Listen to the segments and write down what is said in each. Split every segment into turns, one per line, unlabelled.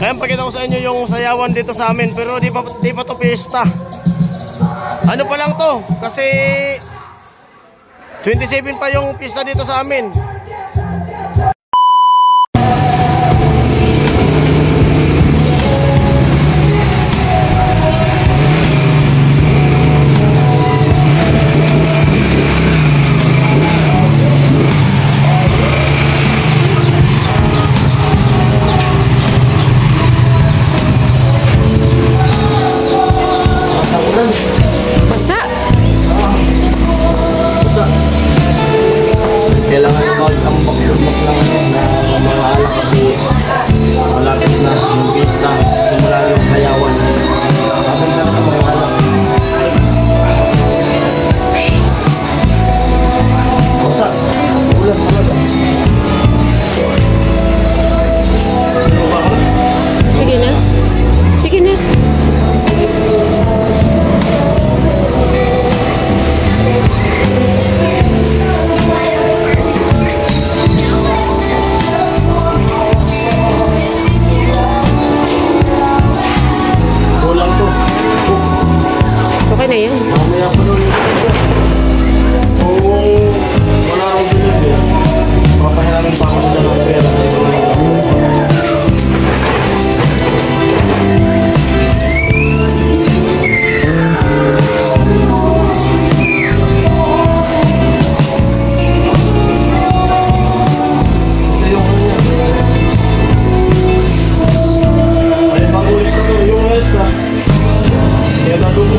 Ayan, pakita ko sa inyo yung sayawan dito sa amin. Pero di pa to pista. Ano pa lang to? Kasi 27 pa yung pista dito sa amin. Kailangan mag-ambak-ambak lang na mamahala kasi malapit na yung pista, simula yung sayawan. Habang na mamahala. Basta, ulan talaga.
Sige na. Sige na. Okay na yan.
Mamaya pa nun. Kung wala akong binibig, papahiramin pa ako na ng pera. Ay, bagulis na to. Yung ulis na. Kaya nadugo.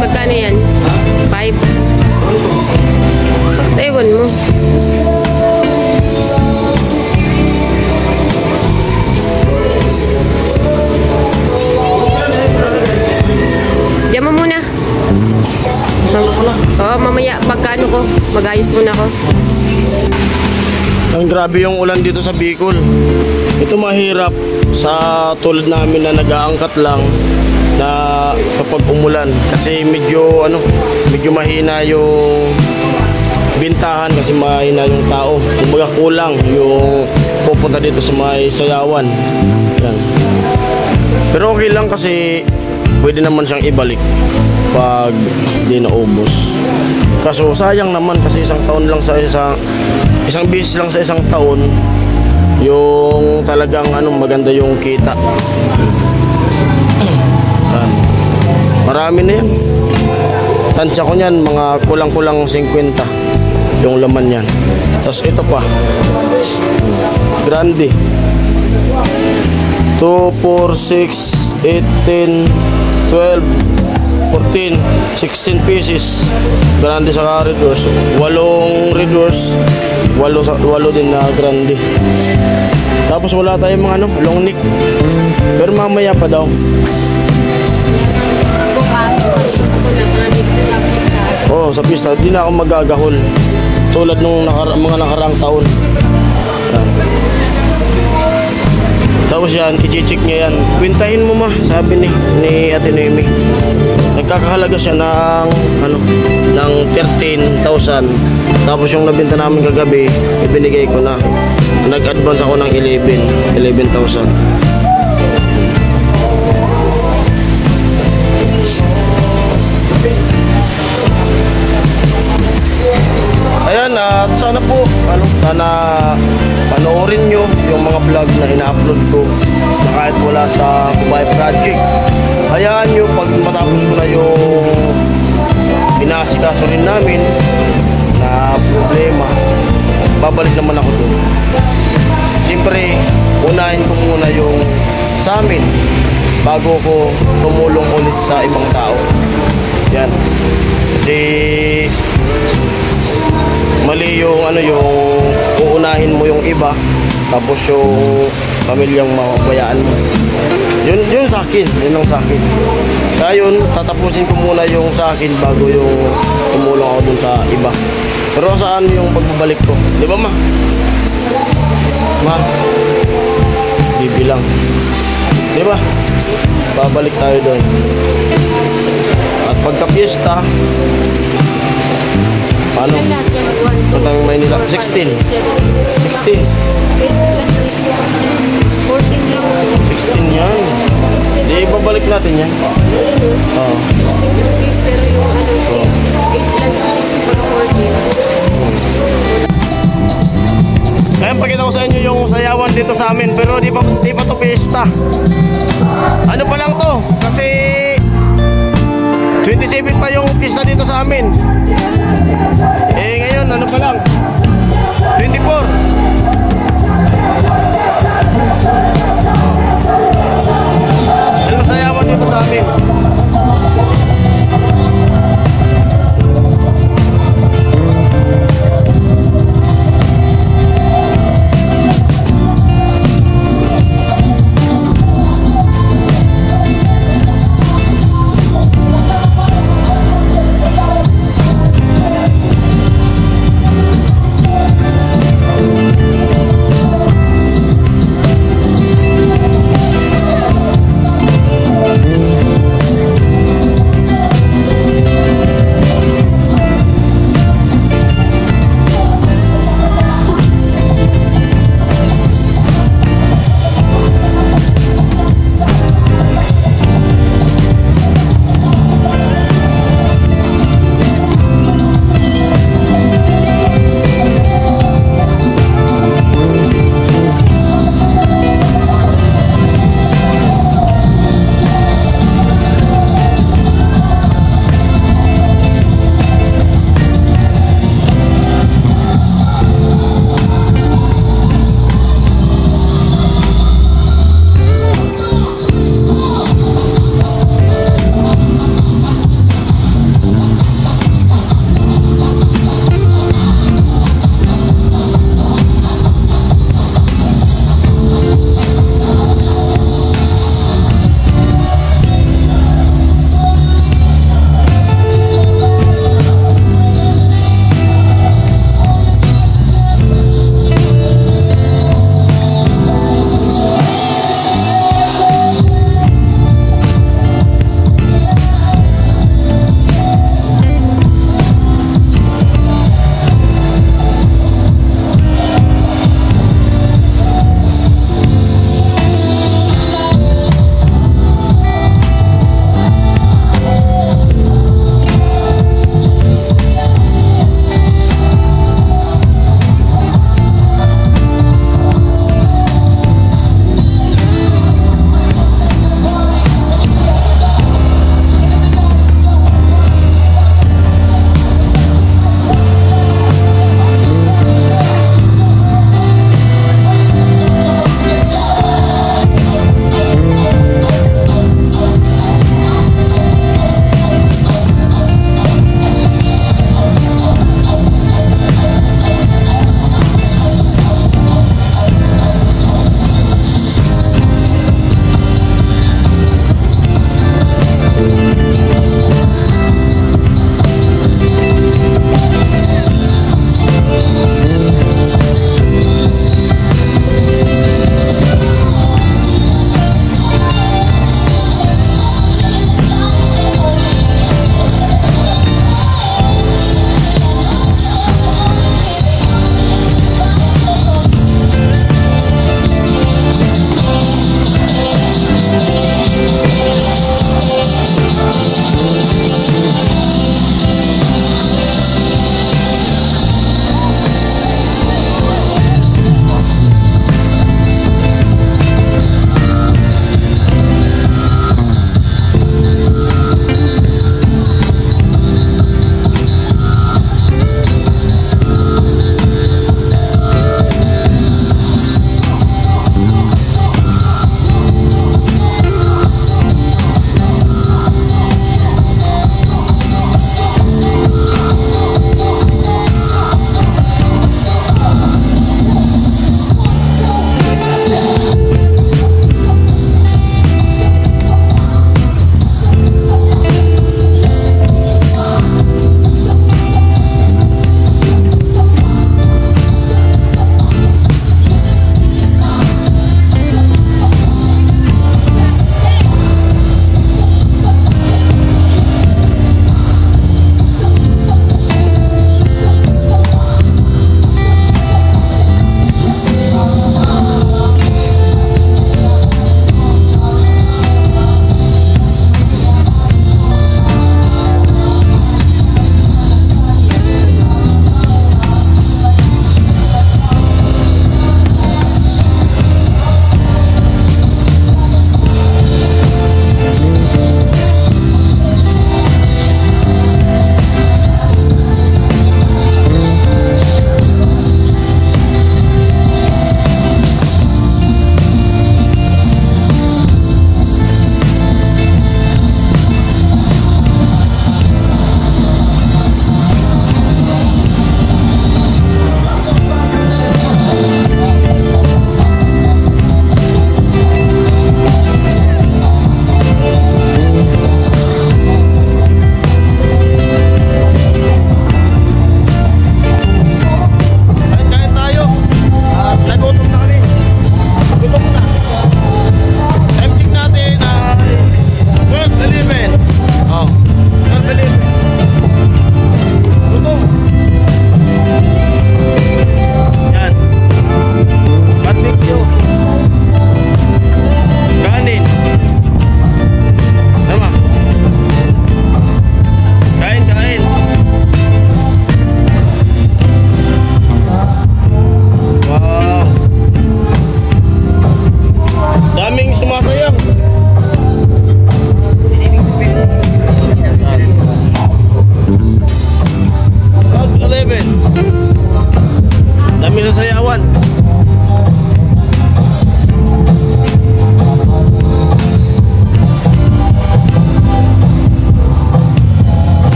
Magkano yan? 5? Ewan mo. Diyan mo muna. Oo, mamaya pagkano ko, mag-ayos muna ko.
Ang grabe yung ulan dito sa Bicol. Ito mahirap sa tulad namin na nag-aangkat lang na kapag umulan kasi medyo mahina yung bintahan kasi mahina yung tao. Kumbaga kulang yung pupunta dito sa may sayawan. Yan. Pero okay lang kasi pwede naman siyang ibalik pag di naubos. Kaso sayang naman kasi isang taon lang sa isang beses lang sa isang taon yung talagang maganda yung kita. Marami na yan. Tansya ko niyan mga kulang-kulang 50 yung laman yan. Tapos ito pa grande 2, 4, 6, 8, 10, 12, 14, 16 pieces. Grande sa red horse. 8 red horse, 8 din na grande. Tapos wala tayong mga long neck. Pero mamaya pa daw. Oh, sa pista di na ako magagahol. Tulad nung mga nakaraang taon. Tapos yan, i-check niya yan. Kwintahin mo sabi ni Ate Noemi. Nagkakahalaga siya ng 13,000. Tapos yung nabenta namin kagabi, ibinigay ko na. Nag-advance ako ng 11,000. Ayan, at sana po sana panoorin nyo yung mga vlog na ina-upload ko na kahit wala sa Kubay Project. Hayaan nyo pag matapos ko na yung inaasikaso rin namin na problema, babalik naman ako doon. Siyempre, unahin ko muna yung sa amin bago ko tumulong ulit sa ibang tao. Yan. Kasi mali yung yung uunahin mo yung iba tapos yung pamilyang mapabayaan mo. Yun sa akin, yun ang sa akin. Kaya yun, tatapusin ko muna yung sa akin bago yung tumulong ako dun sa iba. Pero saan yung pagbabalik ko? Di ba, ma? Ma? Bibilang. Di ba? Babalik tayo doon. At pagka fiesta, paano? Patang Maynila, 16. 16. 16 yan. Di babalik natin yan. Oo. Ngayon pakita ko sa inyo yung sayawan dito sa amin, pero di pa to fiesta.